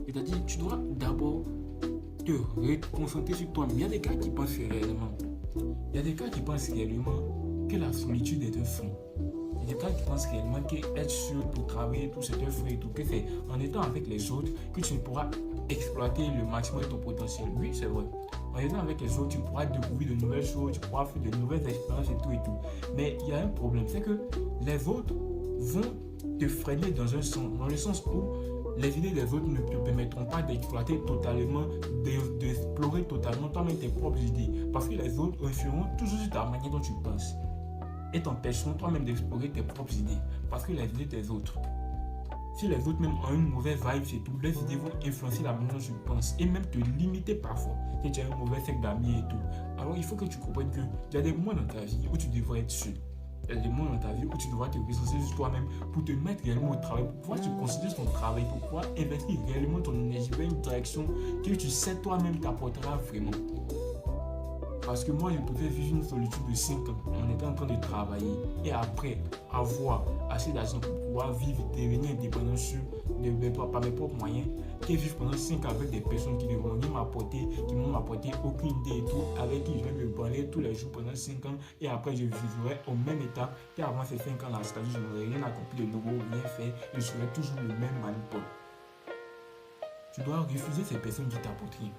C'est-à-dire, tu dois d'abord te concentrer sur toi-même. Il y a des gars qui pensent réellement. Il y a des gars qui pensent réellement que la solitude est un frein. Il y a des gars qui pensent réellement qu'être seul pour travailler, tout c'est un frein et tout. Que c'est en étant avec les autres que tu ne pourras exploiter le maximum de ton potentiel. Oui, c'est vrai. En étant avec les autres, tu pourras découvrir de nouvelles choses, tu pourras faire de nouvelles expériences et tout et tout. Mais il y a un problème, c'est que les autres vont te freiner dans le sens où les idées des autres ne te permettront pas d'exploiter totalement, d'explorer totalement toi-même tes propres idées. Parce que les autres influeront toujours sur ta manière dont tu penses. Et t'empêcheront toi-même d'explorer tes propres idées. Parce que les idées des autres, si les autres même ont une mauvaise vibe, c'est tout, les idées vont influencer la manière dont tu penses et même te limiter parfois. Si tu as un mauvais cercle d'amis et tout. Alors il faut que tu comprennes qu'il y a des moments dans ta vie où tu devrais être seul. Il y a des moments dans ta vie où tu devras te ressourcer sur toi-même pour te mettre réellement au travail, pour pouvoir te concentrer sur ton travail, pour pouvoir investir réellement ton énergie vers une direction que tu sais toi-même t'apportera vraiment. Parce que moi, je pouvais vivre une solitude de 5 ans en étant en train de travailler et après avoir assez d'argent pour pouvoir vivre, devenir indépendant par mes propres moyens, que vivre pendant 5 ans avec des personnes qui ne vont rien m'apporter, qui ne m'ont apporté aucune idée et tout, avec qui je vais me branler tous les jours pendant 5 ans et après je vivrai au même état qu'avant ces 5 ans là, c'est-à-dire je n'aurais rien accompli de nouveau, rien fait, je serai toujours le même manipule. Tu dois refuser ces personnes qui t'apportent rien.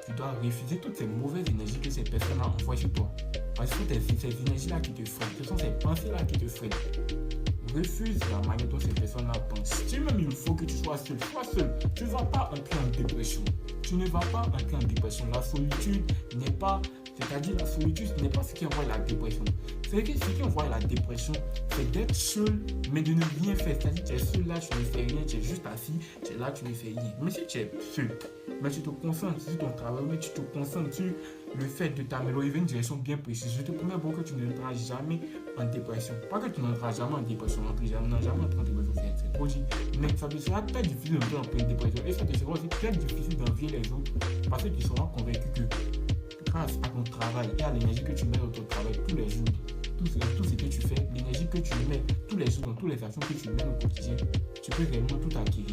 Tu dois refuser toutes ces mauvaises énergies que ces personnes-là envoient chez toi. Parce que c'est ces énergies-là qui te freinent, ce sont ces pensées-là qui te freinent. Refuse la manière dont ces personnes-là pensent. Si même il faut que tu sois seul, sois seul. Tu ne vas pas entrer en dépression. Tu ne vas pas entrer en dépression. La solitude n'est pas, c'est-à-dire la solitude n'est pas ce qui envoie la dépression. C'est que ce qui envoie la dépression, c'est d'être seul, mais de ne rien faire. C'est-à-dire que tu es seul là, tu ne fais rien, tu es juste assis, tu es là, tu ne fais rien. Mais si tu es seul, mais tu te concentres sur ton travail, mais tu te concentres sur le fait de t'améliorer vers une direction bien précise. Je te promets bon que tu n'entreras jamais en dépression. Pas que tu n'entreras jamais en dépression, jamais entrer en dépression, c'est trop dit. Mais ça te sera très difficile d'entrer en pleine dépression. Et ça te sera aussi très difficile d'envier les autres parce que tu seras convaincu que grâce à ton travail et à l'énergie que tu mets dans ton travail tous les jours, tout ce que tu fais, l'énergie que tu mets tous les jours dans toutes les actions que tu mets au quotidien, tu peux réellement tout acquérir.